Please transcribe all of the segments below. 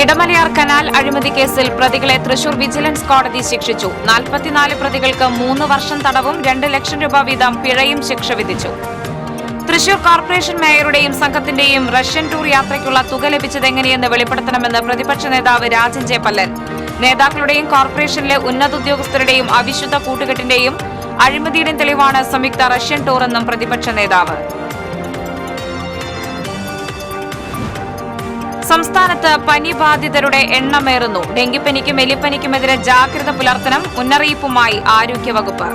Idamalayar canal അഴിമതി കേസിൽ പ്രതികളെ തൃശൂർ വിജിലൻസ് കോടതി ശിക്ഷിച്ചു. 44 പ്രതികൾക്ക് 3 വർഷം തടവും 2 ലക്ഷം രൂപ വീതം പിഴയും ശിക്ഷ വിധിച്ചു. തൃശൂർ കോർപ്പറേഷൻ മേയറുടെയും സംഘത്തിന്റെയും റഷ്യൻ ടൂർ യാത്രയ്ക്കുള്ള തുക ലഭിച്ചതെങ്ങനെയെന്ന് വെളിപ്പെടുത്തണമെന്ന് പ്രതിപക്ഷ നേതാവ് രാജൻ ജെ പല്ലൻ. നേതാക്കളുടെയും കോർപ്പറേഷനിലെ ഉന്നത ഉദ്യോഗസ്ഥരുടെയും അവിശുദ്ധ കൂട്ടുകെട്ടിന്റെയും അഴിമതിയുടെയും തെളിവാണ് സംയുക്ത റഷ്യൻ ടൂർ എന്നും പ്രതിപക്ഷ നേതാവ്. സംസ്ഥാനത്ത് പനി ബാധിതരുടെ എണ്ണമേറുന്നു. ഡെങ്കിപ്പനിക്കും എലിപ്പനിക്കുമെതിരെ ജാഗ്രത പുലർത്തണം. മുന്നറിയിപ്പുമായി ആരോഗ്യവകുപ്പ്.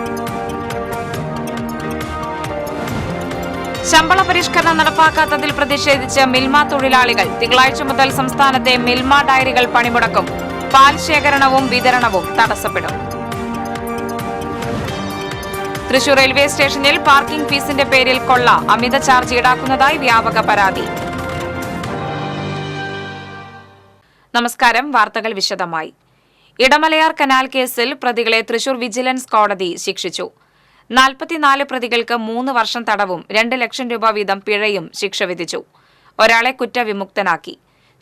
ശമ്പള പരിഷ്കരണം നടപ്പാക്കാത്തതിൽ പ്രതിഷേധിച്ച് മിൽമ തൊഴിലാളികൾ. തിങ്കളാഴ്ച മുതൽ സംസ്ഥാനത്തെ മിൽമ ഡയറികൾ പണിമുടക്കും. പാൽ ശേഖരണവും വിതരണവും തടസ്സപ്പെടും. തൃശൂർ റെയിൽവേ സ്റ്റേഷനിൽ പാർക്കിംഗ് ഫീസിന്റെ പേരിൽ കൊള്ള. അമിത ചാർജ് ഈടാക്കുന്നതായി വ്യാപക പരാതി. നമസ്കാരം. വാർത്തകൾ വിശദമായി. ഇടമലയാർ കനാൽ കേസിൽ പ്രതികളെ തൃശൂർ വിജിലൻസ് കോടതി ശിക്ഷിച്ചു. 44 പ്രതികൾക്ക് 3 വർഷം തടവും 2 ലക്ഷം രൂപ വീതം പിഴയും ശിക്ഷ വിധിച്ചു. ഒരാളെ കുറ്റവിമുക്തനാക്കി.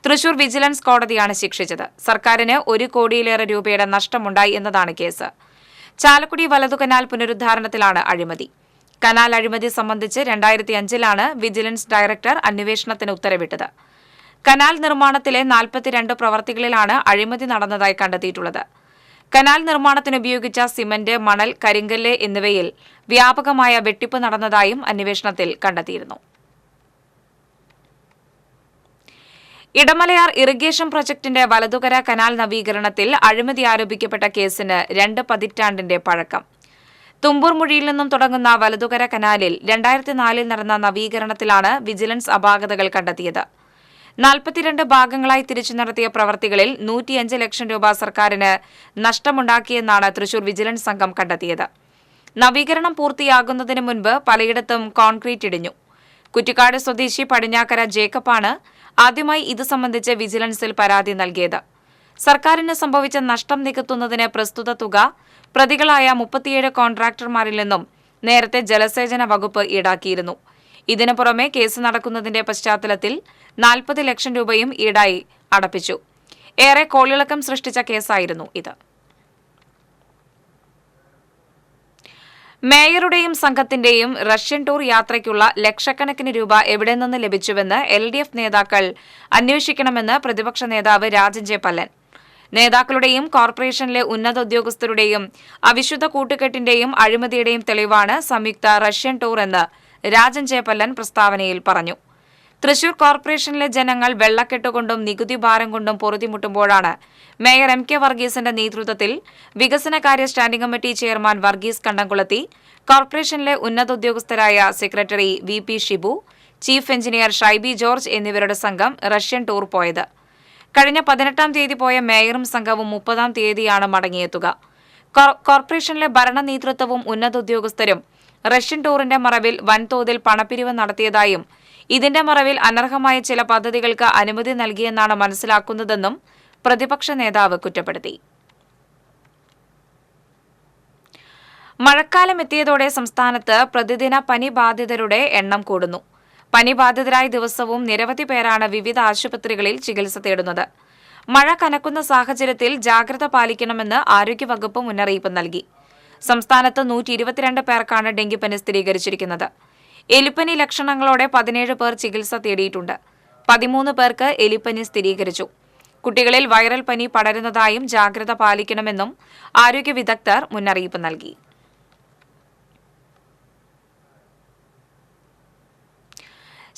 തൃശൂർ വിജിലൻസ് കോടതിയാണ് ശിക്ഷിച്ചത്. സർക്കാരിന് 1 കോടിയിലേറെ രൂപയുടെ നഷ്ടമുണ്ടായി എന്നതാണ് കേസ്. ചാലക്കുടി വലതു കനാൽ പുനരുദ്ധാരണത്തിലാണ് അഴിമതി. കനാൽ അഴിമതി സംബന്ധിച്ച് 2005-ലാണ് വിജിലൻസ് ഡയറക്ടർ അന്വേഷണത്തിന് ഉത്തരവിട്ടത്. കനാൽ നിർമ്മാണത്തിലെ 42 പ്രവർത്തികളിലാണ് അഴിമതി നടന്നതായി കണ്ടെത്തിയിട്ടുള്ളത്. കനാൽ നിർമ്മാണത്തിന് ഉപയോഗിച്ച സിമന്റ്, മണൽ, കരിങ്കല്ല് എന്നിവയിൽ വ്യാപകമായ വെട്ടിപ്പ് നടന്നതായും അന്വേഷണത്തിൽ കണ്ടെത്തിയിരുന്നു. ഇടമലയാർ ഇറിഗേഷൻ പ്രൊജക്ടിന്റെ വലതുകര കനാൽ നവീകരണത്തിൽ അഴിമതി ആരോപിക്കപ്പെട്ട കേസിന് 2 പതിറ്റാണ്ടിന്റെ പഴക്കം. തുമ്പൂർമുഴിയിൽ നിന്നും തുടങ്ങുന്ന വലതുകര കനാലിൽ 2004-ൽ നടന്ന നവീകരണത്തിലാണ് വിജിലൻസ് അപാകതകൾ കണ്ടെത്തിയത്. 42 ഭാഗങ്ങളായി തിരിച്ചു നടത്തിയ പ്രവർത്തികളിൽ 105 ലക്ഷം രൂപ സർക്കാരിന് നഷ്ടമുണ്ടാക്കിയെന്നാണ് തൃശൂർ വിജിലൻസ് സംഘം കണ്ടെത്തിയത്. നവീകരണം പൂർത്തിയാകുന്നതിന് മുൻപ് പലയിടത്തും കോൺക്രീറ്റ് ഇടിഞ്ഞു. കുറ്റിക്കാട് സ്വദേശി പടിഞ്ഞാക്കര ജേക്കബാണ് ആദ്യമായി ഇത് സംബന്ധിച്ച് വിജിലൻസിൽ പരാതി നൽകിയത്. സർക്കാരിന് സംഭവിച്ച നഷ്ടം നികത്തുന്നതിന് പ്രസ്തുത തുക പ്രതികളായ 37 കോൺട്രാക്ടർമാരിൽ നിന്നും നേരത്തെ ജലസേചന വകുപ്പ് ഈടാക്കിയിരുന്നു. ഇതിനു പുറമെ കേസ് നടക്കുന്നതിന്റെ പശ്ചാത്തലത്തിൽ 40 ലക്ഷം രൂപയും ഈടായി അടപ്പിച്ചു. ഏറെ കോളിളക്കം സൃഷ്ടിച്ച കേസായിരുന്നു ഇത്. മേയറുടെയും സംഘത്തിന്റെയും റഷ്യൻ ടൂർ യാത്രയ്ക്കുള്ള ലക്ഷക്കണക്കിന് രൂപ എവിടെ നിന്ന് ലഭിച്ചുവെന്ന് LDF നേതാക്കൾ അന്വേഷിക്കണമെന്ന് പ്രതിപക്ഷ നേതാവ് രാജൻ ജെ പല്ലൻ. നേതാക്കളുടെയും കോർപ്പറേഷനിലെ ഉന്നത ഉദ്യോഗസ്ഥരുടെയും അവിശുദ്ധ കൂട്ടുകെട്ടിന്റെയും അഴിമതിയുടെയും തെളിവാണ് സംയുക്ത റഷ്യൻ ടൂർ എന്ന് രാജൻ ജെ പല്ലൻ പ്രസ്താവനയിൽ പറഞ്ഞു. തൃശൂർ കോർപ്പറേഷനിലെ ജനങ്ങൾ വെള്ളക്കെട്ടുകൊണ്ടും നികുതി ഭാരം കൊണ്ടും പൊറുതിമുട്ടുമ്പോഴാണ് മേയർ MK വർഗീസിന്റെ നേതൃത്വത്തിൽ വികസനകാര്യ standing committee chairman Varghese Kandamkulathi, കോർപ്പറേഷനിലെ ഉന്നത ഉദ്യോഗസ്ഥരായ secretary VP Shibu, chief engineer Shaiby George എന്നിവരുടെ സംഘം റഷ്യൻ ടൂർ പോയത്. കഴിഞ്ഞ 18-ാം തീയതി പോയ മേയറും സംഘവും 30-ാം തീയതിയാണ് മടങ്ങിയെത്തുക. കോർപ്പറേഷനിലെ ഭരണ നേതൃത്വവും ഉന്നത ഉദ്യോഗസ്ഥരും റഷ്യൻ ടൂറിന്റെ മറവിൽ വൻതോതിൽ പണപ്പിരിവ് നടത്തിയതായും ഇതിന്റെ മറവിൽ അനർഹമായ ചില പദ്ധതികൾക്ക് അനുമതി നൽകിയെന്നാണ് മനസ്സിലാക്കുന്നതെന്നും പ്രതിപക്ഷ നേതാവ് കുറ്റപ്പെടുത്തി. മഴക്കാലം എത്തിയതോടെ സംസ്ഥാനത്ത് പ്രതിദിന പനി ബാധിതരുടെ എണ്ണം കൂടുന്നു. പനി ബാധിതരായ ദിവസവും നിരവധി പേരാണ് വിവിധ ആശുപത്രികളിൽ ചികിത്സ തേടുന്നത്. മഴ കനക്കുന്ന സാഹചര്യത്തിൽ ജാഗ്രത പാലിക്കണമെന്ന് ആരോഗ്യവകുപ്പ് മുന്നറിയിപ്പ് നൽകി. സംസ്ഥാനത്ത് 122 പേർക്കാണ് ഡെങ്കിപ്പനി സ്ഥിരീകരിച്ചിരിക്കുന്നത്. എലിപ്പനി ലക്ഷണങ്ങളോടെ 17 പേർ ചികിത്സ തേടിയിട്ടുണ്ട്. 13 പേർക്ക് എലിപ്പനി സ്ഥിരീകരിച്ചു. കുട്ടികളിൽ വൈറൽ പനി പടരുന്നതായും ജാഗ്രത പാലിക്കണമെന്നും ആരോഗ്യ വിദഗ്ധർ മുന്നറിയിപ്പ് നൽകി.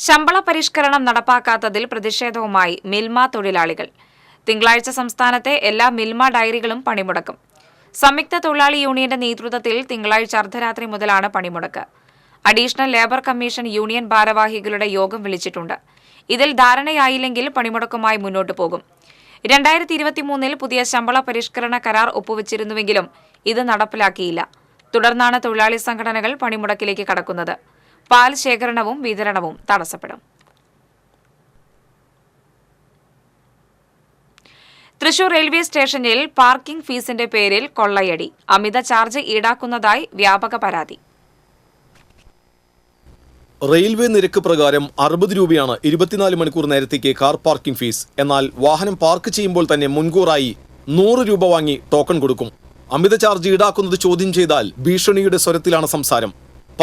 ശമ്പള പരിഷ്കരണം നടപ്പാക്കാത്തതിൽ പ്രതിഷേധവുമായി മിൽമ തൊഴിലാളികൾ. തിങ്കളാഴ്ച സംസ്ഥാനത്തെ എല്ലാ മിൽമ ഡയറികളും പണിമുടക്കും. സംയുക്ത തൊഴിലാളി യൂണിയന്റെ നേതൃത്വത്തിൽ തിങ്കളാഴ്ച അർദ്ധരാത്രി മുതലാണ് പണിമുടക്ക്. അഡീഷണൽ ലേബർ കമ്മീഷൻ യൂണിയൻ ഭാരവാഹികളുടെ യോഗം വിളിച്ചിട്ടുണ്ട്. ഇതിൽ ധാരണയായില്ലെങ്കിൽ പണിമുടക്കുമായി മുന്നോട്ടു പോകും. 2023-ൽ പുതിയ ശമ്പള പരിഷ്കരണ കരാർ ഒപ്പുവച്ചിരുന്നുവെങ്കിലും ഇത് നടപ്പിലാക്കിയില്ല. തുടർന്നാണ് തൊഴിലാളി സംഘടനകൾ പണിമുടക്കിലേക്ക് കടക്കുന്നത്. പാൽ ശേഖരണവും വിതരണവും തടസ്സപ്പെടും. തൃശൂർ റെയിൽവേ സ്റ്റേഷനിൽ പാർക്കിംഗ് ഫീസിന്റെ പേരിൽ കൊള്ളയടി. അമിത ചാർജ് ഈടാക്കുന്നതായി വ്യാപക പരാതി. റെയിൽവേ നിരക്ക് പ്രകാരം 60 രൂപയാണ് 24 മണിക്കൂർ നേരത്തേക്ക് കാർ പാർക്കിംഗ് ഫീസ്. എന്നാൽ വാഹനം പാർക്ക് ചെയ്യുമ്പോൾ തന്നെ മുൻകൂറായി 100 രൂപ വാങ്ങി ടോക്കൺ കൊടുക്കും. അമിത ചാർജ് ഈടാക്കുന്നത് ചോദ്യം ചെയ്താൽ ഭീഷണിയുടെ സ്വരത്തിലാണ് സംസാരം.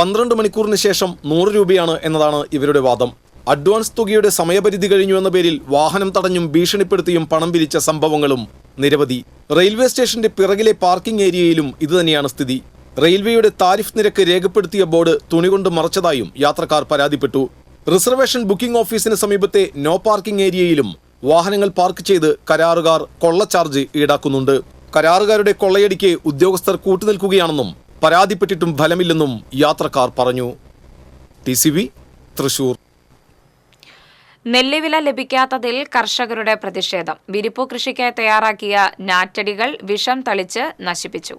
12 മണിക്കൂറിന് ശേഷം 100 രൂപയാണ് എന്നതാണ് ഇവരുടെ വാദം. അഡ്വാൻസ് തുകയുടെ സമയപരിധി കഴിഞ്ഞു എന്ന പേരിൽ വാഹനം തടഞ്ഞും ഭീഷണിപ്പെടുത്തിയും പണം പിരിച്ച സംഭവങ്ങളും നിരവധി. റെയിൽവേ സ്റ്റേഷന്റെ പിറകിലെ പാർക്കിംഗ് ഏരിയയിലും ഇതുതന്നെയാണ് സ്ഥിതി. റെയിൽവേയുടെ താരിഫ് നിരക്ക് രേഖപ്പെടുത്തിയ ബോർഡ് തുണികൊണ്ട് മറച്ചതായും യാത്രക്കാർ പരാതിപ്പെട്ടു. റിസർവേഷൻ ബുക്കിംഗ് ഓഫീസിന് സമീപത്തെ നോ പാർക്കിംഗ് ഏരിയയിലും വാഹനങ്ങൾ പാർക്ക് ചെയ്ത് കരാറുകാർ കൊള്ള ചാർജ് ഈടാക്കുന്നുണ്ട്. കരാറുകാരുടെ കൊള്ളയടിക്ക് ഉദ്യോഗസ്ഥർ കൂട്ടുനിൽക്കുകയാണെന്നും പരാതിപ്പെട്ടിട്ടും ഫലമില്ലെന്നും യാത്രക്കാർ പറഞ്ഞു. TCV തൃശൂർ. നെല്ലുവില ലഭിക്കാത്തതിൽ കർഷകരുടെ പ്രതിഷേധം. വിരിപ്പു കൃഷിക്കായി തയ്യാറാക്കിയ ഞാറ്റടികൾ വിഷം തളിച്ച് നശിപ്പിച്ചു.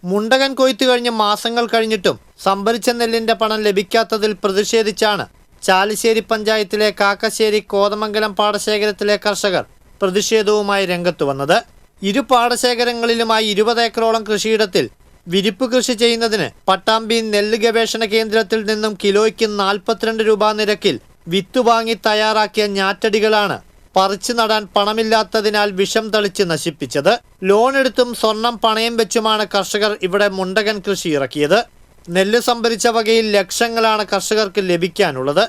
മുണ്ടകൻ കൊയ്ത്തു കഴിഞ്ഞ് മാസങ്ങൾ കഴിഞ്ഞിട്ടും സംഭരിച്ച നെല്ലിന്റെ പണം ലഭിക്കാത്തതിൽ പ്രതിഷേധിച്ചാണ് ചാലിശ്ശേരി പഞ്ചായത്തിലെ കാക്കശ്ശേരി കോതമംഗലം പാടശേഖരത്തിലെ കർഷകർ പ്രതിഷേധവുമായി രംഗത്തു വന്നത്. ഇരു പാടശേഖരങ്ങളിലുമായി 20 ഏക്കറോളം കൃഷിയിടത്തിൽ വിരിപ്പ് കൃഷി ചെയ്യുന്നതിന് പട്ടാമ്പി നെല്ല് ഗവേഷണ കേന്ദ്രത്തിൽ നിന്നും കിലോയ്ക്ക് 42 രൂപ നിരക്കിൽ വിത്ത് വാങ്ങി തയ്യാറാക്കിയ ഞാറ്റടികളാണ് പറിച്ചു നടാൻ പണമില്ലാത്തതിനാൽ വിഷം തളിച്ച് നശിപ്പിച്ചത്. ലോൺ എടുത്തും സ്വർണം പണയം വെച്ചുമാണ് കർഷകർ ഇവിടെ മുണ്ടകൻ കൃഷി ഇറക്കിയത്. നെല്ല് സംഭരിച്ച വകയിൽ ലക്ഷങ്ങളാണ് കർഷകർക്ക് ലഭിക്കാനുള്ളത്.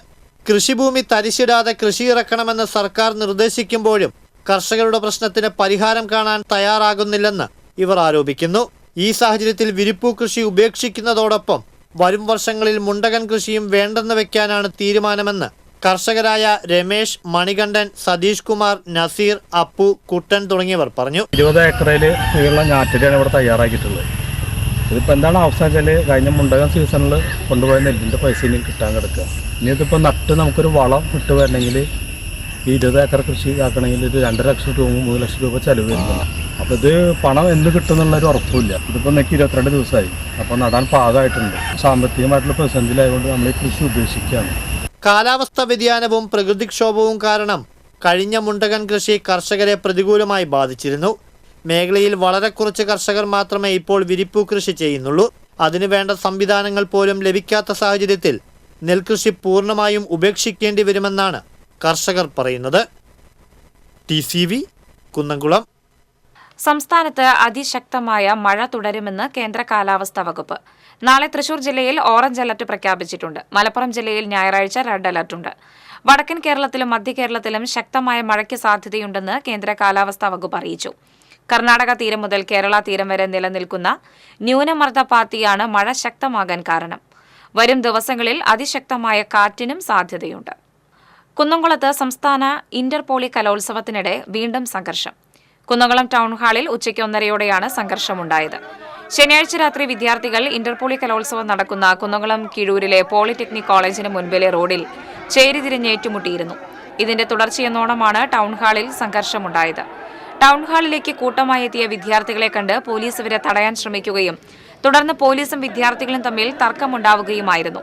കൃഷിഭൂമി തരിശിടാതെ കൃഷി ഇറക്കണമെന്ന് സർക്കാർ നിർദ്ദേശിക്കുമ്പോഴും കർഷകരുടെ പ്രശ്നത്തിന് പരിഹാരം കാണാൻ തയ്യാറാകുന്നില്ലെന്ന് ഇവർ ആരോപിക്കുന്നു. ഈ സാഹചര്യത്തിൽ വിരിപ്പു കൃഷി ഉപേക്ഷിക്കുന്നതോടൊപ്പം വരും വർഷങ്ങളിൽ മുണ്ടകൻ കൃഷിയും വേണ്ടെന്ന് വെക്കാനാണ് തീരുമാനമെന്ന് കർഷകരായ രമേശ്, മണികണ്ഠൻ, സതീഷ് കുമാർ, നസീർ, അപ്പു, കുട്ടൻ തുടങ്ങിയവർ പറഞ്ഞു. 20 ഏക്കറിൽ ഉള്ള ഞാറ്റടിയാണ് ഇവിടെ തയ്യാറാക്കിയിട്ടുള്ളത്. ഇതിപ്പോൾ എന്താണ് അവസ്ഥ വെച്ചാൽ കഴിഞ്ഞ മുണ്ടകൻ സീസണിൽ കൊണ്ടുപോയ നെല്ലിൻ്റെ പൈസ ഇനി കിട്ടാൻ കിടക്കുക. ഇനി ഇതിപ്പോൾ നട്ട് നമുക്കൊരു വളം ഇട്ട് വരണമെങ്കിൽ 20 ഏക്കർ കൃഷി ആക്കണമെങ്കിൽ ഒരു 2 ലക്ഷം രൂപ 3 ലക്ഷം രൂപ ചിലവ് വരുന്നുണ്ട്. അപ്പോൾ ഇത് പണം എന്ന് കിട്ടുമെന്നുള്ളൊരു ഉറപ്പില്ല. ഇതിപ്പോൾ എനിക്ക് 22 ദിവസമായി. അപ്പോൾ നടാൻ പാകമായിട്ടുണ്ട്. സാമ്പത്തികമായിട്ടുള്ള പ്രതിസന്ധിയിലായതുകൊണ്ട് നമ്മൾ ഈ കൃഷി ഉപേക്ഷിക്കുകയാണ്. കാലാവസ്ഥാ വ്യതിയാനവും പ്രകൃതിക്ഷോഭവും കാരണം കഴിഞ്ഞ മുണ്ടകൻ കൃഷി കർഷകരെ പ്രതികൂലമായി ബാധിച്ചിരുന്നു. മേഖലയിൽ വളരെ കുറച്ച് കർഷകർ മാത്രമേ ഇപ്പോൾ വിരിപ്പു കൃഷി ചെയ്യുന്നുള്ളൂ. അതിനുവേണ്ട സംവിധാനങ്ങൾ പോലും ലഭിക്കാത്ത സാഹചര്യത്തിൽ നെൽകൃഷി പൂർണ്ണമായും ഉപേക്ഷിക്കേണ്ടി വരുമെന്നാണ് കർഷകർ പറയുന്നത്. TCV കുന്നംകുളം. സംസ്ഥാനത്ത് അതിശക്തമായ മഴ തുടരുമെന്ന് കേന്ദ്ര കാലാവസ്ഥാ വകുപ്പ്. നാളെ തൃശൂർ ജില്ലയിൽ ഓറഞ്ച് അലർട്ട് പ്രഖ്യാപിച്ചിട്ടുണ്ട്. മലപ്പുറം ജില്ലയിൽ ഞായറാഴ്ച റെഡ് അലർട്ടുണ്ട്. വടക്കൻ കേരളത്തിലും മധ്യ കേരളത്തിലും ശക്തമായ മഴയ്ക്ക് സാധ്യതയുണ്ടെന്ന് കേന്ദ്ര കാലാവസ്ഥാ വകുപ്പ് അറിയിച്ചു. കർണാടക തീരം മുതൽ കേരള തീരം വരെ നിലനിൽക്കുന്ന ന്യൂനമർദ്ദപാത്തിയാണ് മഴ ശക്തമാകാൻ കാരണം. വരും ദിവസങ്ങളിൽ അതിശക്തമായ കാറ്റിനും സാധ്യതയുണ്ട്. കുന്നംകുളത്ത് സംസ്ഥാന ഇന്റർപോളി കലോത്സവത്തിനിടെ വീണ്ടും സംഘർഷം. കുന്നംകുളം ടൗൺ ഹാളിൽ ഉച്ചയ്ക്ക് 1:30യോടെയാണ് സംഘർഷമുണ്ടായത്. ശനിയാഴ്ച രാത്രി വിദ്യാർത്ഥികൾ ഇന്റർപോളി കലോത്സവം നടക്കുന്ന കുന്നംകുളം കിഴൂരിലെ പോളിടെക്നിക് കോളേജിന് മുൻപിലെ റോഡിൽ ചേരിതിരിഞ്ഞ് ഏറ്റുമുട്ടിയിരുന്നു. ഇതിന്റെ തുടർച്ചയെന്നോണമാണ് ടൗൺ ഹാളിൽ സംഘർഷമുണ്ടായത്. ടൗൺ ഹാളിലേക്ക് കൂട്ടമായി എത്തിയ വിദ്യാർത്ഥികളെ കണ്ട് പോലീസ് ഇവരെ തടയാൻ ശ്രമിക്കുകയും തുടർന്ന് പോലീസും വിദ്യാർത്ഥികളും തമ്മിൽ തർക്കമുണ്ടാവുകയുമായിരുന്നു.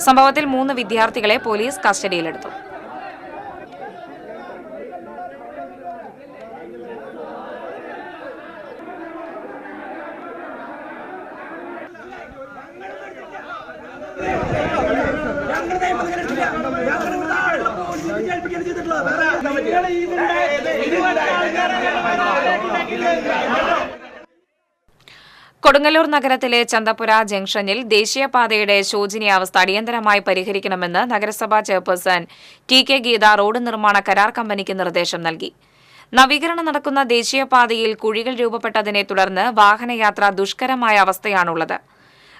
സംഭവത്തിൽ 3 വിദ്യാർത്ഥികളെ പോലീസ് കസ്റ്റഡിയിലെടുത്തു. കൊടുങ്ങല്ലൂർ നഗരത്തിലെ ചന്തപുര ജംഗ്ഷനിൽ ദേശീയപാതയുടെ ശോചനീയാവസ്ഥ അടിയന്തരമായി പരിഹരിക്കണമെന്ന് നഗരസഭാ ചെയർപേഴ്സൺ TK ഗീത റോഡ് നിർമ്മാണ കരാർ കമ്പനിക്ക് നിർദ്ദേശം നൽകി. നവീകരണം നടക്കുന്ന ദേശീയപാതയിൽ കുഴികൾ രൂപപ്പെട്ടതിനെ തുടർന്ന് വാഹനയാത്ര ദുഷ്കരമായ അവസ്ഥയാണുള്ളത്.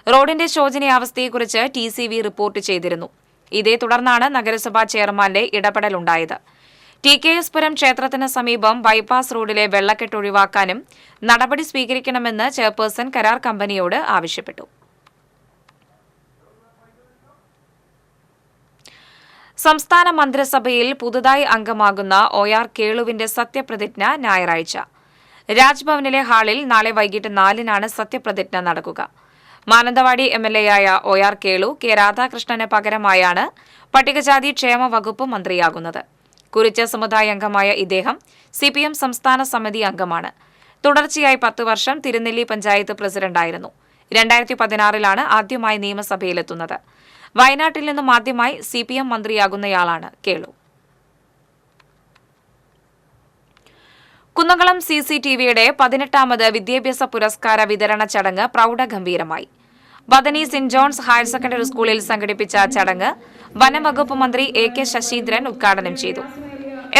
റോഡിന്റെ ശോചനീയാവസ്ഥയെക്കുറിച്ച് TCV റിപ്പോർട്ട് ചെയ്തിരുന്നു. ഇതേ തുടർന്നാണ് നഗരസഭാ ചെയർമാന്റെ ഇടപെടലുണ്ടായത്. TKS പുരം ക്ഷേത്രത്തിന് സമീപം ബൈപ്പാസ് റോഡിലെ വെള്ളക്കെട്ട് ഒഴിവാക്കാനും നടപടി സ്വീകരിക്കണമെന്ന് ചെയർപേഴ്സൺ കരാർ കമ്പനിയോട് ആവശ്യപ്പെട്ടു. സംസ്ഥാന മന്ത്രിസഭയിൽ പുതുതായി അംഗമാകുന്ന OR കേളുവിന്റെ സത്യപ്രതിജ്ഞ ഞായറാഴ്ച രാജ്ഭവനിലെ ഹാളിൽ നാളെ വൈകിട്ട് 4-നാണ് സത്യപ്രതിജ്ഞ നടക്കുക. Mananthavady MLAയായ OR Kelu K. രാധാകൃഷ്ണന് പകരമായാണ് പട്ടികജാതി ക്ഷേമ വകുപ്പ് മന്ത്രിയാകുന്നത്. കുറിച്യ സമുദായ അംഗമായ ഇദ്ദേഹം CPM സംസ്ഥാന സമിതി അംഗമാണ്. തുടർച്ചയായി 10 വർഷം തിരുനെല്ലി പഞ്ചായത്ത് പ്രസിഡന്റായിരുന്നു. 2016-ലാണ് ആദ്യമായി നിയമസഭയിലെത്തുന്നത്. വയനാട്ടിൽ നിന്നും ആദ്യമായി CPM മന്ത്രിയാകുന്നയാളാണ് കേളു. കുന്നംകുളം CCTVയുടെ 18ാമത് വിദ്യാഭ്യാസ പുരസ്കാര വിതരണ ചടങ്ങ് പ്രൗഢഗംഭീരമായി. Bethany saint John's higher secondary സ്കൂളിൽ സംഘടിപ്പിച്ച ചടങ്ങ് വനംവകുപ്പ് മന്ത്രി AK ശശീന്ദ്രൻ ഉദ്ഘാടനം ചെയ്തു.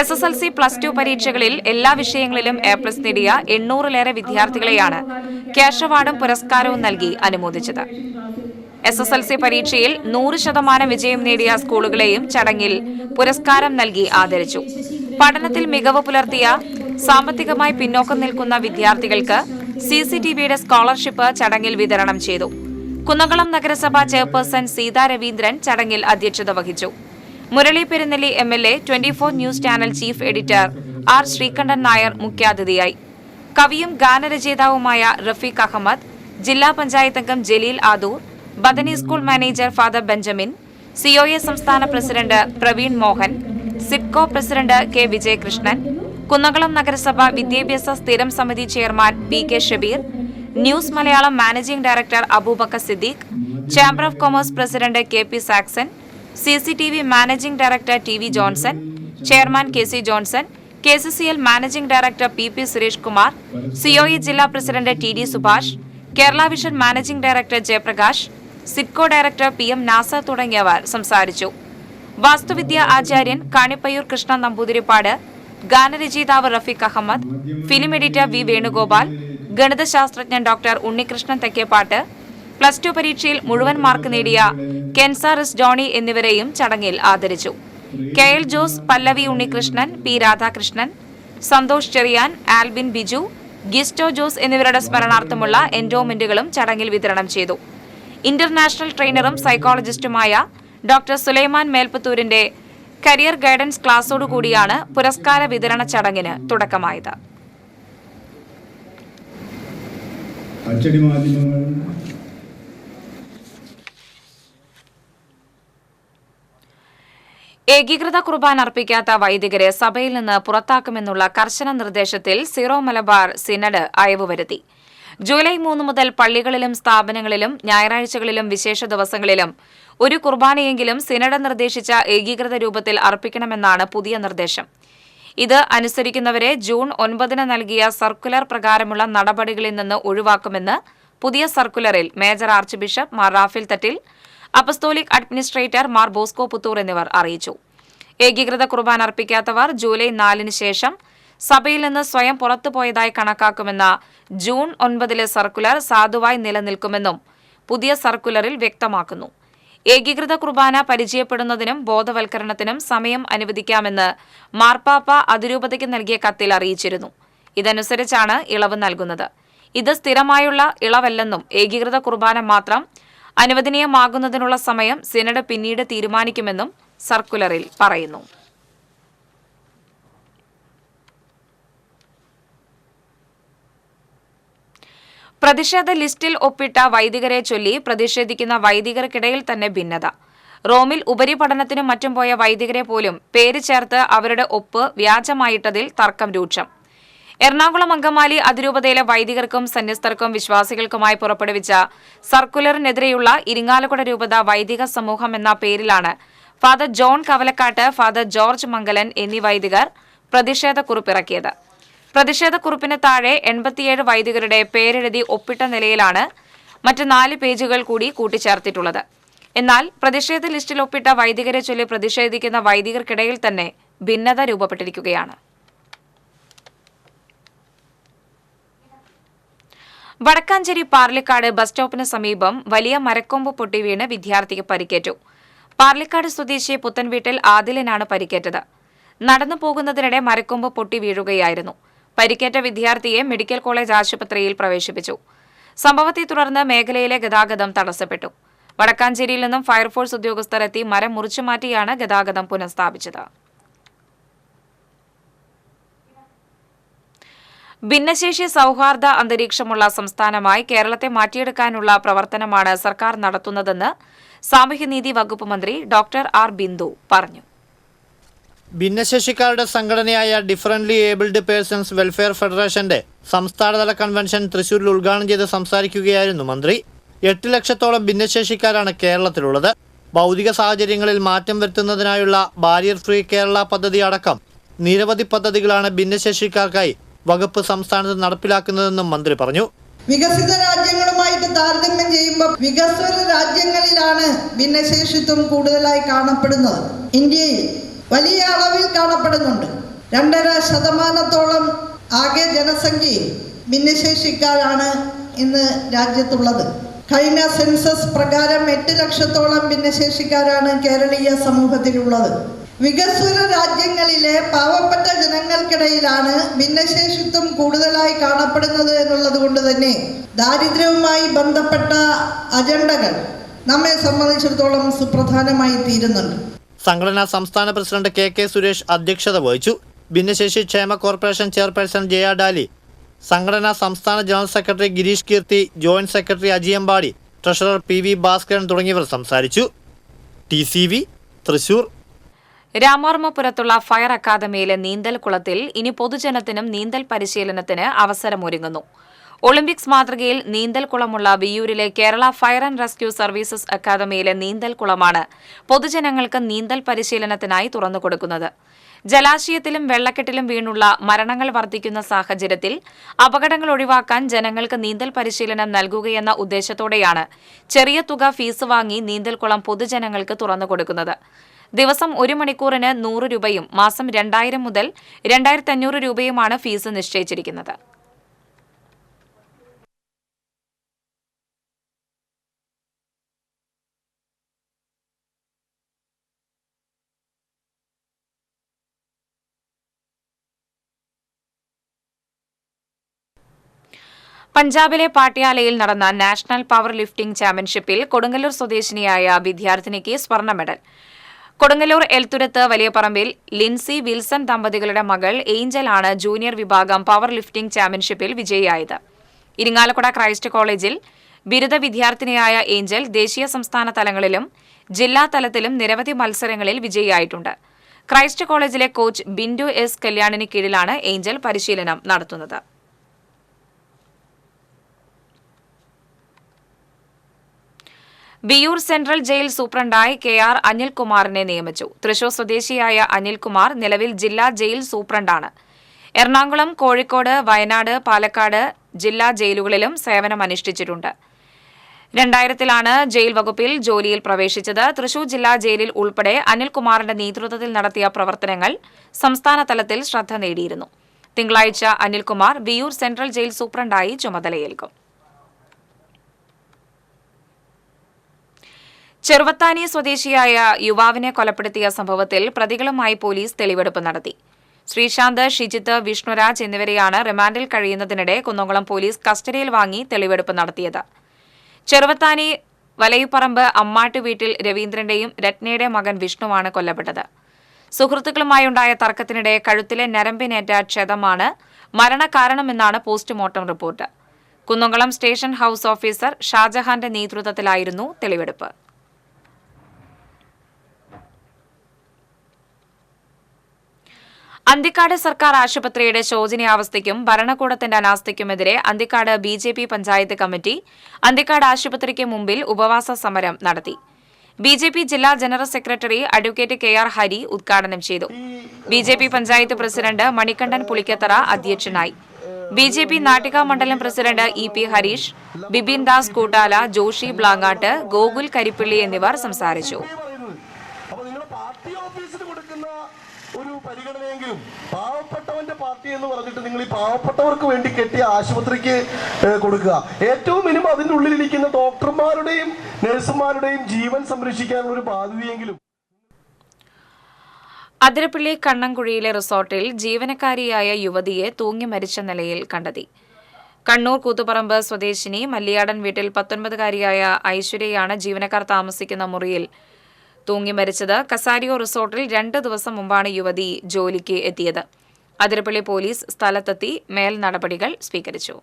SSLC +2 പരീക്ഷകളിൽ എല്ലാ വിഷയങ്ങളിലും A+ നേടിയ 800-ലേറെ വിദ്യാർത്ഥികളെയാണ് ക്യാഷ് അവാർഡും പുരസ്കാരവും നൽകി അനുമോദിച്ചത്. SSLC പരീക്ഷയിൽ 100% വിജയം നേടിയ സ്കൂളുകളെയും ചടങ്ങിൽ പുരസ്കാരം നൽകി ആദരിച്ചു. പഠനത്തിൽ മികവ് പുലർത്തിയ സാമ്പത്തികമായി പിന്നോക്കം നിൽക്കുന്ന വിദ്യാർത്ഥികൾക്ക് CCTVയുടെ സ്കോളർഷിപ്പ് ചടങ്ങിൽ വിതരണം ചെയ്തു. കുന്നംകുളം നഗരസഭാ ചെയർപേഴ്സൺ സീതാ രവീന്ദ്രൻ ചടങ്ങിൽ അധ്യക്ഷത വഹിച്ചു. Murali Perunnelli MLA, 24 news channel chief editor R. Sreekantan Nair മുഖ്യാതിഥിയായി. കവിയും ഗാനരചയിതാവുമായ റഫീഖ് അഹമ്മദ്, ജില്ലാ പഞ്ചായത്ത് അംഗം Jaleel Adoor, Bethany school manager father Benjamin, COA സംസ്ഥാന president Praveen Mohan, Sidco president K. Vijayakrishnan, Kunnamkulam നഗരസഭ വിദ്യാഭ്യാസ സ്ഥിരം സമിതി chairman PK Shabeer, news Malayalam managing director Aboobacker Siddique, chamber of commerce president KP Saxon, CCTV managing director TV Johnson, chairman KC Johnson, KCCL managing director PP Suresh Kumar, COE ജില്ലാ president TD Subhash, Kerala vision managing director Jayaprakash, Sidco director PM Nasar തുടങ്ങിയവർ സംസാരിച്ചു. വാസ്തുവിദ്യ ആചാര്യൻ കാണിപ്പയ്യൂർ കൃഷ്ണ നമ്പൂതിരിപ്പാട്, ഗാനരചയിതാവ് Rafeeq Ahmed, film editor V. Venugopal, ഗണിതശാസ്ത്രജ്ഞൻ doctor Unnikrishnan Thekkepat, +2 പരീക്ഷയിൽ മുഴുവൻ mark നേടിയ കെൻസാറിസ് ജോണി എന്നിവരെയും ചടങ്ങിൽ ആദരിച്ചു. KL ജോസ്, പല്ലവി ഉണ്ണികൃഷ്ണൻ, P. രാധാകൃഷ്ണൻ, സന്തോഷ് ചെറിയാൻ, ആൽബിൻ ബിജു, ഗിസ്റ്റോ ജോസ് എന്നിവരുടെ സ്മരണാർത്ഥമുള്ള എൻഡോമെന്റുകളും ചടങ്ങിൽ വിതരണം ചെയ്തു. ഇന്റർനാഷണൽ ട്രെയിനറും സൈക്കോളജിസ്റ്റുമായ ഡോക്ടർ സുലൈമാൻ മേൽപ്പത്തൂരിന്റെ കരിയർ ഗൈഡൻസ് ക്ലാസോടുകൂടിയാണ് പുരസ്കാര വിതരണ ചടങ്ങിന് തുടക്കമായത്. അച്ചടി മാധ്യമങ്ങൾ ഏകീകൃത കുർബാന അർപ്പിക്കാത്ത വൈദികരെ സഭയിൽ നിന്ന് പുറത്താക്കുമെന്നുള്ള കർശന നിർദ്ദേശത്തിൽ സീറോ മലബാർ സിനഡ് അയവ് വരുത്തി. ജൂലൈ 3 മുതൽ പള്ളികളിലും സ്ഥാപനങ്ങളിലും ഞായറാഴ്ചകളിലും വിശേഷ ദിവസങ്ങളിലും ഒരു കുർബാനയെങ്കിലും സിനഡ് നിർദ്ദേശിച്ച ഏകീകൃത രൂപത്തിൽ അർപ്പിക്കണമെന്നാണ് പുതിയ നിർദ്ദേശം. ഇത് അനുസരിക്കുന്നവരെ ജൂൺ 9 നൽകിയ സർക്കുലർ പ്രകാരമുള്ള നടപടികളിൽ നിന്ന് ഒഴിവാക്കുമെന്ന് പുതിയ സർക്കുലറിൽ major archbishop Mar Raphael Thattil, apostolic administrator Mar Bosco Puthur എന്നിവർ അറിയിച്ചു. ഏകീകൃത കുർബാന അർപ്പിക്കാത്തവർ ജൂലൈ 4 ശേഷം സഭയിൽ നിന്ന് സ്വയം പുറത്തുപോയതായി കണക്കാക്കുമെന്ന ജൂൺ 9 സർക്കുലർ സാധുവായി നിലനിൽക്കുമെന്നും പുതിയ സർക്കുലറിൽ വ്യക്തമാക്കുന്നു. ഏകീകൃത കുർബാന പരിചയപ്പെടുന്നതിനും ബോധവൽക്കരണത്തിനും സമയം അനുവദിക്കാമെന്ന് മാർപ്പാപ്പ അതിരൂപതയ്ക്ക് നൽകിയ കത്തിൽ അറിയിച്ചിരുന്നു. ഇതനുസരിച്ചാണ് ഇളവ് നൽകുന്നത്. ഇത് സ്ഥിരമായുള്ള ഇളവല്ലെന്നും ഏകീകൃത കുർബാന മാത്രം അനുവദനീയമാകുന്നതിനുള്ള സമയം സിനഡ് പിന്നീട് തീരുമാനിക്കുമെന്നും സർക്കുലറിൽ പറയുന്നു. പ്രതിഷേധ ലിസ്റ്റിൽ ഒപ്പിട്ട വൈദികരെ ചൊല്ലി പ്രതിഷേധിക്കുന്ന വൈദികർക്കിടയിൽ തന്നെ ഭിന്നത. റോമിൽ ഉപരിപഠനത്തിനും മറ്റും പോയ വൈദികരെ പോലും പേര് ചേർത്ത് അവരുടെ ഒപ്പ് വ്യാജമായിട്ടതിൽ തർക്കം രൂക്ഷം. എറണാകുളം അങ്കമാലി അതിരൂപതയിലെ വൈദികർക്കും സന്യസ്തർക്കും വിശ്വാസികൾക്കുമായി പുറപ്പെടുവിച്ച സർക്കുലറിനെതിരെയുള്ള ഇരിങ്ങാലക്കുട രൂപത വൈദിക സമൂഹം എന്ന പേരിലാണ് father John Kavalakkat, father George Mangalan എന്നീ വൈദികർ പ്രതിഷേധക്കുറിപ്പിറക്കിയത്. പ്രതിഷേധക്കുറിപ്പിന് താഴെ 87 വൈദികരുടെ പേരെഴുതി ഒപ്പിട്ട നിലയിലാണ് മറ്റ് 4 പേജുകൾ കൂടി കൂട്ടിച്ചേർത്തിട്ടുള്ളത്. എന്നാൽ പ്രതിഷേധ ലിസ്റ്റിൽ ഒപ്പിട്ട വൈദികരെ ചൊല്ലി പ്രതിഷേധിക്കുന്ന വൈദികർക്കിടയിൽ തന്നെ ഭിന്നത രൂപപ്പെട്ടിരിക്കുകയാണ്. വടക്കാഞ്ചേരി പാർലിക്കാട് ബസ് സ്റ്റോപ്പിന് സമീപം വലിയ മരക്കൊമ്പ് പൊട്ടി വീണ് വിദ്യാർത്ഥിക്ക് പരിക്കേറ്റു. പാർലിക്കാട് സ്വദേശി പുത്തൻവീട്ടിൽ ആദിലിനാണ് പരിക്കേറ്റത്. നടന്നു പോകുന്നതിനിടെ മരക്കൊമ്പ് പൊട്ടി വീഴുകയായിരുന്നു. പരിക്കേറ്റ വിദ്യാർത്ഥിയെ മെഡിക്കൽ കോളേജ് ആശുപത്രിയിൽ പ്രവേശിപ്പിച്ചു. സംഭവത്തെ തുടർന്ന് മേഖലയിലെ ഗതാഗതം തടസ്സപ്പെട്ടു. വടക്കാഞ്ചേരിയിൽ നിന്നും ഫയർഫോഴ്സ് ഉദ്യോഗസ്ഥർ എത്തി മരം മുറിച്ചുമാറ്റിയാണ് ഗതാഗതം പുനഃസ്ഥാപിച്ചത്. ഭിന്നശേഷി സൗഹാർദ്ദ അന്തരീക്ഷമുള്ള സംസ്ഥാനമായി കേരളത്തെ മാറ്റിയെടുക്കാനുള്ള പ്രവർത്തനമാണ് സർക്കാർ നടത്തുന്നതെന്ന് സാമൂഹ്യനീതി വകുപ്പ് മന്ത്രി ഡോക്ടർ ആർ ബിന്ദു പറഞ്ഞു. ഭിന്നശേഷിക്കാരുടെ സംഘടനയായ ഡിഫറൻ്റ്ലി ഏബിൾഡ് പേഴ്സൺസ് വെൽഫെയർ ഫെഡറേഷന്റെ സംസ്ഥാനതല കൺവെൻഷൻ തൃശൂരിൽ ഉദ്ഘാടനം ചെയ്ത് സംസാരിക്കുകയായിരുന്നു മന്ത്രി. 8 ലക്ഷത്തോളം ഭിന്നശേഷിക്കാരാണ് കേരളത്തിലുള്ളത്. ഭൗതിക സാഹചര്യങ്ങളിൽ മാറ്റം വരുത്തുന്നതിനായുള്ള ബാരിയർ ഫ്രീ കേരള പദ്ധതി അടക്കം നിരവധി പദ്ധതികളാണ് ഭിന്നശേഷിക്കാർക്കായി വകുപ്പ് സംസ്ഥാനത്ത് നടപ്പിലാക്കുന്നതെന്നും മന്ത്രി പറഞ്ഞു. വികസിത രാജ്യങ്ങളുമായിട്ട് താരതമ്യം ചെയ്യുമ്പോൾ വികസ്വര രാജ്യങ്ങളിലാണ് ഭിന്നശേഷിത്വം കൂടുതലായി കാണപ്പെടുന്നത്. ഇന്ത്യയിൽ വലിയ അളവിൽ കാണപ്പെടുന്നുണ്ട്. 2.5% ആകെ ജനസംഖ്യയിൽ ഭിന്നശേഷിക്കാരാണ് ഇന്ന് രാജ്യത്തുള്ളത്. കഴിഞ്ഞ സെൻസസ് പ്രകാരം 8 ലക്ഷത്തോളം ഭിന്നശേഷിക്കാരാണ് കേരളീയ സമൂഹത്തിലുള്ളത്. വികസ്വര രാജ്യങ്ങളിലെ പാവപ്പെട്ട ജനങ്ങൾക്കിടയിലാണ് ഭിന്നശേഷിത്വം കൂടുതലായി കാണപ്പെടുന്നത് എന്നുള്ളത് കൊണ്ട് തന്നെ ദാരിദ്ര്യവുമായി ബന്ധപ്പെട്ട അജണ്ടകൾ നമ്മെ സംബന്ധിച്ചിടത്തോളം സുപ്രധാനമായി തീരുന്നുണ്ട്. സംഘടനാ സംസ്ഥാന പ്രസിഡന്റ് കെ സുരേഷ് അധ്യക്ഷത വഹിച്ചു. ഭിന്നശേഷി ക്ഷേമ കോർപ്പറേഷൻ ചെയർപേഴ്സൺ ജയ ഡാലി, സംഘടനാ സംസ്ഥാന general secretary Girish Keerthi, joint secretary Ajiyampadi, treasurer PV Bhaskaran തുടങ്ങിയവർ സംസാരിച്ചു. TCV തൃശൂർ. രാമവർമ്മപുരത്തുള്ള ഫയർ അക്കാദമിയിലെ നീന്തൽ കുളത്തിൽ ഇനി പൊതുജനത്തിനും നീന്തൽ പരിശീലനത്തിന് അവസരമൊരുങ്ങുന്നു. ഒളിമ്പിക്സ് മാതൃകയിൽ നീന്തൽ കുളമുള്ള വിയ്യൂരിലെ Kerala fire and rescue services അക്കാദമിയിലെ നീന്തൽ കുളമാണ് പൊതുജനങ്ങൾക്ക് നീന്തൽ പരിശീലനത്തിനായി തുറന്നുകൊടുക്കുന്നത്. ജലാശയത്തിലും വെള്ളക്കെട്ടിലും വീണുള്ള മരണങ്ങൾ വർദ്ധിക്കുന്ന സാഹചര്യത്തിൽ അപകടങ്ങൾ ഒഴിവാക്കാൻ ജനങ്ങൾക്ക് നീന്തൽ പരിശീലനം നൽകുകയെന്ന ഉദ്ദേശത്തോടെയാണ് ചെറിയ തുക ഫീസ് വാങ്ങി നീന്തൽക്കുളം പൊതുജനങ്ങൾക്ക് തുറന്നുകൊടുക്കുന്നത്. ദിവസം 1 മണിക്കൂറിന് 100 രൂപയും മാസം 2000 മുതൽ 2500 രൂപയുമാണ് ഫീസ് നിശ്ചയിച്ചിരിക്കുന്നത്. പഞ്ചാബിലെ പാട്യാലയിൽ നടന്ന നാഷണൽ പവർ ലിഫ്റ്റിംഗ് ചാമ്പ്യൻഷിപ്പിൽ കൊടുങ്ങല്ലൂർ സ്വദേശിനിയായ വിദ്യാർത്ഥിനിക്ക് സ്വർണ്ണ മെഡൽ. കൊടുങ്ങല്ലൂർ എൽത്തുരത്ത് വലിയപറമ്പിൽ ലിൻസി വിൽസൺ ദമ്പതികളുടെ മകൾ ഏഞ്ചൽ ആണ് ജൂനിയർ വിഭാഗം പവർ ലിഫ്റ്റിംഗ് ചാമ്പ്യൻഷിപ്പിൽ വിജയിയായത്. ഇരിങ്ങാലക്കുട ക്രൈസ്റ്റ് കോളേജിൽ ബിരുദ വിദ്യാർത്ഥിനിയായ ഏഞ്ചൽ ദേശീയ സംസ്ഥാന തലങ്ങളിലും ജില്ലാ തലത്തിലും നിരവധി മത്സരങ്ങളിൽ വിജയിയായിട്ടുണ്ട്. ക്രൈസ്റ്റ് കോളേജിലെ കോച്ച് ബിന്ദു എസ് കല്യാണിന് കീഴിലാണ് ഏഞ്ചൽ പരിശീലനം നടത്തുന്നത്. വിയ്യൂർ സെൻട്രൽ ജയിൽ സൂപ്രണ്ടായി KR അനിൽകുമാറിനെ നിയമിച്ചു. തൃശൂർ സ്വദേശിയായ അനിൽകുമാർ നിലവിൽ ജില്ലാ ജയിൽ സൂപ്രണ്ടാണ്. എറണാകുളം, കോഴിക്കോട്, വയനാട്, പാലക്കാട് ജില്ലാ ജയിലുകളിലും സേവനമനുഷ്ഠിച്ചിട്ടുണ്ട്. 2000-ലാണ് ജയിൽ വകുപ്പിൽ ജോലിയിൽ പ്രവേശിച്ചത്. തൃശൂർ ജില്ലാ ജയിലിൽ ഉൾപ്പെടെ അനിൽകുമാറിന്റെ നേതൃത്വത്തിൽ നടത്തിയ പ്രവർത്തനങ്ങൾ സംസ്ഥാന തലത്തിൽ ശ്രദ്ധ നേടിയിരുന്നു. തിങ്കളാഴ്ച അനിൽകുമാർ വിയ്യൂർ സെൻട്രൽ ജയിൽ സൂപ്രണ്ടായി ചുമതലയേൽക്കും. ചെറുവത്താനി സ്വദേശിയായ യുവാവിനെ കൊലപ്പെടുത്തിയ സംഭവത്തിൽ പ്രതികളുമായി പോലീസ് തെളിവെടുപ്പ് നടത്തി. ശ്രീശാന്ത്, ഷിജിത്ത്, വിഷ്ണുരാജ് എന്നിവരെയാണ് റിമാൻഡിൽ കഴിയുന്നതിനിടെ കുന്നംകുളം പോലീസ് കസ്റ്റഡിയിൽ വാങ്ങി തെളിവെടുപ്പ് നടത്തിയത്. ചെറുവത്താനി വലയുപറമ്പ് അമ്മാട്ട് വീട്ടിൽ രവീന്ദ്രന്റെയും രത്നയുടെ മകൻ വിഷ്ണുവാണ് കൊല്ലപ്പെട്ടത്. സുഹൃത്തുക്കളുമായുണ്ടായ തർക്കത്തിനിടെ കഴുത്തിലെ ഞരമ്പിനേറ്റ ക്ഷതമാണ് മരണകാരണമെന്നാണ് postmortem report. Kunnamkulam station house officer ഷാജഹാന്റെ നേതൃത്വത്തിലായിരുന്നു തെളിവെടുപ്പ്. അന്തിക്കാട് സർക്കാർ ആശുപത്രിയുടെ ശോചനീയാവസ്ഥയ്ക്കും ഭരണകൂടത്തിന്റെ അനാസ്ഥയ്ക്കുമെതിരെ അന്തിക്കാട് BJP പഞ്ചായത്ത് കമ്മിറ്റി അന്തിക്കാട് ആശുപത്രിക്ക് മുമ്പിൽ ഉപവാസ സമരം നടത്തി. BJP ജില്ലാ general secretary advocate KR Hari ഉദ്ഘാടനം ചെയ്തു. BJP പഞ്ചായത്ത് പ്രസിഡന്റ് മണികണ്ഠൻ പുളിക്കത്തറ അധ്യക്ഷനായി. BJP നാട്ടിക മണ്ഡലം പ്രസിഡന്റ് EP ഹരീഷ്, ബിബിൻ ദാസ് കൂട്ടാല, ജോഷി ബ്ലാങ്ങാട്ട്, ഗോകുൽ കരിപ്പിള്ളി എന്നിവർ സംസാരിച്ചു. ഒരു പരിഗണനയെങ്കിലും പാവപ്പെട്ടവന്റെ പാർട്ടി എന്ന് പറഞ്ഞിട്ട് നിങ്ങൾ ഈ പാവപ്പെട്ടവർക്ക് വേണ്ടി കെട്ടിയ ആശുപത്രിക്ക് കൊടുക്കുക. ഏറ്റവും മിനിമം അതിൻ്റെ ഉള്ളിലിരിക്കുന്ന ഡോക്ടർമാരുടെയും നഴ്സുമാരുടെയും ജീവൻ സംരക്ഷിക്കാനുള്ള ഒരു ബാധ്യതയെങ്കിലും. അതിരപ്പള്ളി കണ്ണൻകുഴിയിലെ റിസോർട്ടിൽ ജീവനക്കാരിയായ യുവതിയെ തൂങ്ങി മരിച്ച നിലയിൽ കണ്ടെത്തി. കണ്ണൂർ കൂത്തുപറമ്പ് സ്വദേശിനി മല്ലിയാടൻ വീട്ടിൽ 19-കാരിയായ ഐശ്വര്യയാണ് ജീവനക്കാർ താമസിക്കുന്ന മുറിയിൽ തൂങ്ങി മരിച്ചത്. കസാരിയോ റിസോർട്ടിൽ 2 ദിവസം മുമ്പാണ് യുവതി ജോലിക്ക് എത്തിയത്. അതിരപ്പള്ളി പോലീസ് സ്ഥലത്തെത്തി മേൽ നടപടികൾ സ്വീകരിച്ചു.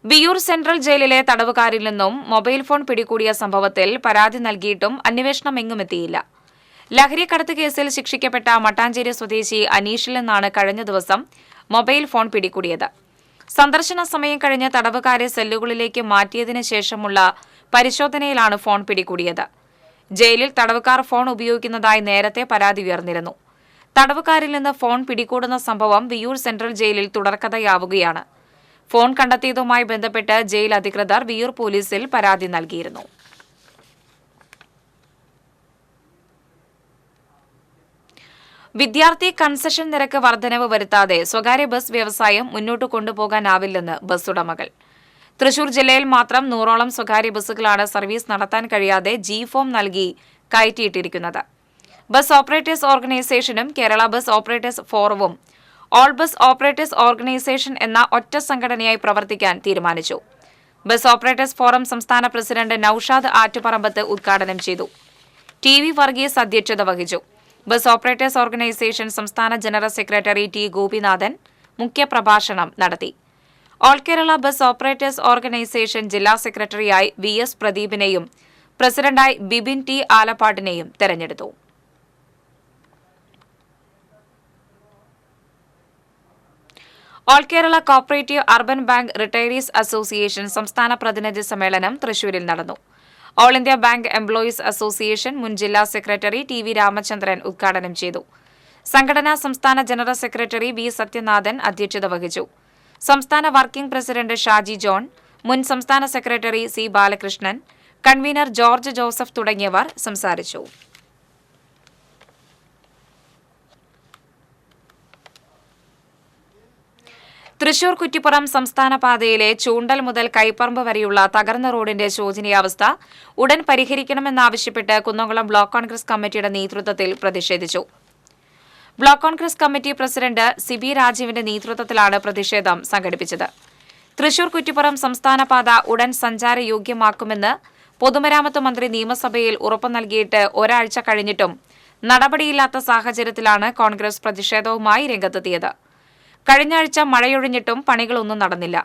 വിയ്യൂർ സെൻട്രൽ ജയിലിലെ തടവുകാരിൽ നിന്നും മൊബൈൽ ഫോൺ പിടികൂടിയ സംഭവത്തിൽ പരാതി നൽകിയിട്ടും അന്വേഷണം എങ്ങുമെത്തിയില്ല. ലഹരിക്കടത്ത് കേസിൽ ശിക്ഷിക്കപ്പെട്ട മട്ടാഞ്ചേരി സ്വദേശി അനീഷിൽ നിന്നാണ് കഴിഞ്ഞ ദിവസം മൊബൈൽ ഫോൺ പിടികൂടിയത്. സന്ദർശന സമയം കഴിഞ്ഞ് തടവുകാരെ സെല്ലുകളിലേക്ക് മാറ്റിയതിനു ശേഷമുള്ള പരിശോധനയിലാണ് ഫോൺ പിടികൂടിയത്. ജയിലിൽ തടവുകാർ ഫോൺ ഉപയോഗിക്കുന്നതായി നേരത്തെ പരാതി ഉയർന്നിരുന്നു. തടവുകാരിൽ നിന്ന് ഫോൺ പിടികൂടുന്ന സംഭവം വിയ്യൂർ സെൻട്രൽ ജയിലിൽ തുടർക്കഥയാവുകയാണ്. ഫോൺ കണ്ടെത്തിയതുമായി ബന്ധപ്പെട്ട് ജയിൽ അധികൃതർ വിയ്യൂർ പോലീസിൽ പരാതി നൽകിയിരുന്നു. വിദ്യാർത്ഥി കൺസെഷൻ നിരക്ക് വർധനവ് വരുത്താതെ സ്വകാര്യ ബസ് വ്യവസായം മുന്നോട്ട് കൊണ്ടുപോകാനാവില്ലെന്ന് ബസ് ഉടമകൾ. തൃശൂർ ജില്ലയിൽ മാത്രം 100ഓളം സ്വകാര്യ ബസ്സുകളാണ് സർവീസ് നടത്താൻ കഴിയാതെ G-ഫോം നൽകി കയറ്റിയിട്ടിരിക്കുന്നത്. ബസ് ഓപ്പറേറ്റേഴ്സ് ഓർഗനൈസേഷനും കേരള ബസ് ഓപ്പറേറ്റേഴ്സ് ഫോറവും ഓൾ ബസ് ഓപ്പറേറ്റേഴ്സ് ഓർഗനൈസേഷൻ എന്ന ഒറ്റ സംഘടനയായി പ്രവർത്തിക്കാൻ തീരുമാനിച്ചു. ബസ് ഓപ്പറേറ്റേഴ്സ് ഫോറം സംസ്ഥാന പ്രസിഡന്റ് നൌഷാദ് ആറ്റുപറമ്പത്ത് ഉദ്ഘാടനം ചെയ്തു. TV വർഗീസ് അധ്യക്ഷത വഹിച്ചു. ബസ് ഓപ്പറേറ്റേഴ്സ് ഓർഗനൈസേഷൻ സംസ്ഥാന ജനറൽ സെക്രട്ടറി T ഗോപിനാഥൻ മുഖ്യപ്രഭാഷണം നടത്തി. All Kerala bus operators organisation ജില്ലാ സെക്രട്ടറിയായി VS പ്രദീപിനെയും പ്രസിഡന്റായി ബിബിൻ T ആലപ്പാടിനെയും തെരഞ്ഞെടുത്തു. All Kerala cooperative urban bank retirees association സംസ്ഥാന പ്രതിനിധി സമ്മേളനം തൃശൂരിൽ നടന്നു. All India bank employees association മുൻ ജില്ലാ സെക്രട്ടറി TV രാമചന്ദ്രൻ ഉദ്ഘാടനം ചെയ്തു. സംഘടനാ സംസ്ഥാന ജനറൽ സെക്രട്ടറി V സത്യനാഥൻ അധ്യക്ഷത വഹിച്ചു. സംസ്ഥാന വർക്കിംഗ് പ്രസിഡന്റ് ഷാജി ജോൺ, മുൻ സംസ്ഥാന secretary C Balakrishnan, convener George Joseph തുടങ്ങിയവർ സംസാരിച്ചു. തൃശൂർ കുറ്റിപ്പുറം സംസ്ഥാന പാതയിലെ ചൂണ്ടൽ മുതൽ കൈപ്പറമ്പ് വരെയുള്ള തകർന്ന റോഡിന്റെ ശോചനീയാവസ്ഥ ഉടൻ പരിഹരിക്കണമെന്നാവശ്യപ്പെട്ട് കുന്നംകുളം ബ്ലോക്ക് കോൺഗ്രസ് കമ്മിറ്റിയുടെ നേതൃത്വത്തിൽ പ്രതിഷേധിച്ചു. Block Congress committee president Siby രാജീവിന്റെ നേതൃത്വത്തിലാണ് പ്രതിഷേധം സംഘടിപ്പിച്ചത്. തൃശൂർ കുറ്റിപ്പുറം സംസ്ഥാന പാത ഉടൻ സഞ്ചാരയോഗ്യമാക്കുമെന്ന് പൊതുമരാമത്ത് മന്ത്രി നിയമസഭയിൽ ഉറപ്പു നൽകിയിട്ട് ഒരാഴ്ച കഴിഞ്ഞിട്ടും നടപടിയില്ലാത്ത സാഹചര്യത്തിലാണ് കോൺഗ്രസ് പ്രതിഷേധവുമായി രംഗത്തെത്തിയത്. കഴിഞ്ഞ ആഴ്ച മഴയൊഴിഞ്ഞിട്ടും പണികളൊന്നും നടന്നില്ല.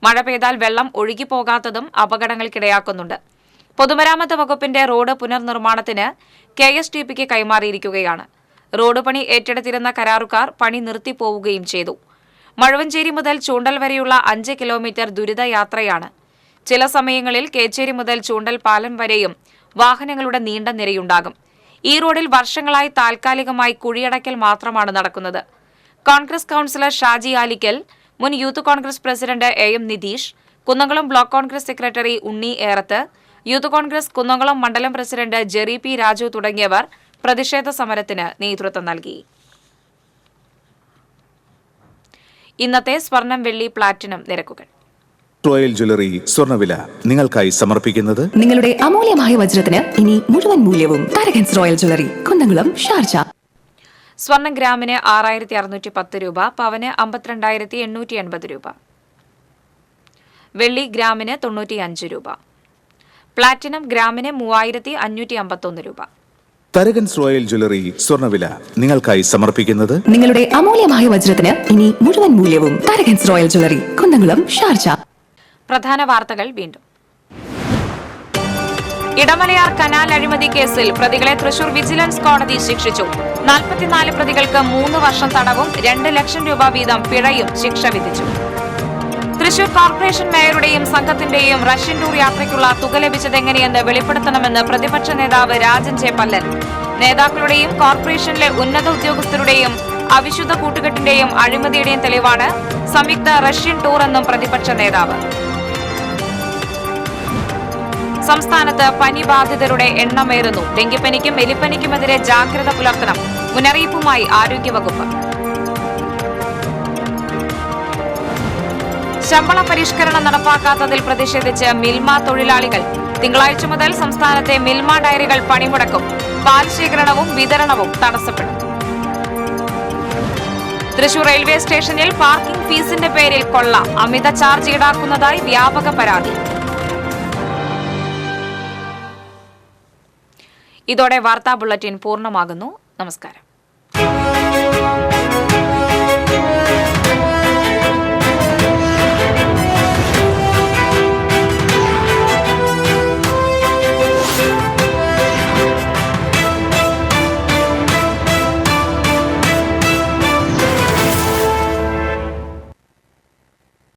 മഴ പെയ്താൽ വെള്ളം ഒഴുകിപ്പോകാത്തതും അപകടങ്ങൾക്കിടയാക്കുന്നുണ്ട്. പൊതുമരാമത്ത് വകുപ്പിന്റെ റോഡ് പുനർനിർമ്മാണത്തിന് KSTPക്ക് കൈമാറിയിരിക്കുകയാണ്. റോഡ് പണി ഏറ്റെടുത്തിരുന്ന കരാറുകാർ പണി നിർത്തിപ്പോവുകയും ചെയ്തു. മഴവഞ്ചേരി മുതൽ ചൂണ്ടൽ വരെയുള്ള 5 കിലോമീറ്റർ ദുരിതയാത്രയാണ്. ചില സമയങ്ങളിൽ കേച്ചേരി മുതൽ ചൂണ്ടൽ പാലം വരെയും വാഹനങ്ങളുടെ നീണ്ട നിരയുണ്ടാകും. ഈ റോഡിൽ വർഷങ്ങളായി താൽക്കാലികമായി കുഴിയടക്കൽ മാത്രമാണ് നടക്കുന്നത്. കോൺഗ്രസ് കൌൺസിലർ ഷാജി ആലിക്കൽ, മുൻ youth Congress president AM Nitish, Kunnamkulam block Congress secretary Unni Erathu, youth Congress Kunnamkulam മണ്ഡലം പ്രസിഡന്റ് ജെറി P രാജു തുടങ്ങിയവർ പ്രതിഷേധ സമരത്തിന് നേതൃത്വം നൽകി. ഇന്നത്തെ സ്വർണം, വെള്ളി, പ്ലാറ്റിനം നിരക്കുകൾ. റോയൽ ജ്വല്ലറി സ്വർണ്ണവില നിങ്ങൾക്കായി സമർപ്പിക്കുന്നത് നിങ്ങളുടെ അമൂല്യമായ വജ്രത്തിന് ഇനി മുഴുവൻ മൂല്യവും Tharakans royal jewellery, Kunnamkulam, Sharjah. സ്വർണം ഗ്രാമിന് 6610 രൂപ, പവന് 52,880 രൂപ, വെള്ളി ഗ്രാമിന് 95 രൂപ, പ്ലാറ്റിനം ഗ്രാമിന് 3551 രൂപ. തരകൻസ് റോയൽ ജ്വല്ലറി സ്വർണ്ണവില നിങ്ങൾക്കായി സമർപ്പിക്കുന്നത് നിങ്ങളുടെ അമൂല്യമായ വജ്രത്തിന് ഇനി മുഴുവൻ മൂല്യവും Tharakans royal jewellery, Kunnamkulam, Sharjah. പ്രധാന വാർത്തകൾ വീണ്ടും. ഇടമലയാർ കനാൽ അഴിമതി കേസിൽ പ്രതികളെ തൃശൂർ വിജിലൻസ് കോടതി ശിക്ഷിച്ചു. 44 പ്രതികൾക്ക് 3 വർഷം തടവും 2 ലക്ഷം രൂപ വീതം പിഴയും ശിക്ഷ വിധിച്ചു. തൃശൂർ കോർപ്പറേഷൻ മേയറുടെയും സംഘത്തിന്റെയും റഷ്യൻ ടൂർ യാത്രയ്ക്കുള്ള തുക ലഭിച്ചതെങ്ങനെയെന്ന് വെളിപ്പെടുത്തണമെന്ന് പ്രതിപക്ഷ നേതാവ് രാജൻ ജെ പല്ലൻ. നേതാക്കളുടെയും കോർപ്പറേഷനിലെ ഉന്നത ഉദ്യോഗസ്ഥരുടെയും അവിശുദ്ധ കൂട്ടുകെട്ടിന്റെയും അഴിമതിയുടെയും തെളിവാണ് സംയുക്ത റഷ്യൻ ടൂർ എന്നും പ്രതിപക്ഷ നേതാവ്. സംസ്ഥാനത്ത് പനി ബാധിതരുടെ എണ്ണമേറുന്നു. ഡെങ്കിപ്പനിക്കും എലിപ്പനിക്കുമെതിരെ ജാഗ്രത പുലർത്തണം. മുന്നറിയിപ്പുമായി ആരോഗ്യവകുപ്പ്. ശമ്പള പരിഷ്കരണം നടപ്പാക്കാത്തതിൽ പ്രതിഷേധിച്ച് മിൽമ തൊഴിലാളികൾ. തിങ്കളാഴ്ച മുതൽ സംസ്ഥാനത്തെ മിൽമ ഡയറികൾ പണിമുടക്കും. പാൽ ശേഖരണവും വിതരണവും തടസ്സപ്പെടും. തൃശൂർ റെയിൽവേ സ്റ്റേഷനിൽ പാർക്കിംഗ് ഫീസിന്റെ പേരിൽ കൊള്ള. അമിത ചാർജ് ഈടാക്കുന്നതായി വ്യാപക പരാതി. ഇതോടെ വാർത്താ ബുള്ളറ്റിൻ പൂർണ്ണമാകുന്നു. നമസ്കാരം.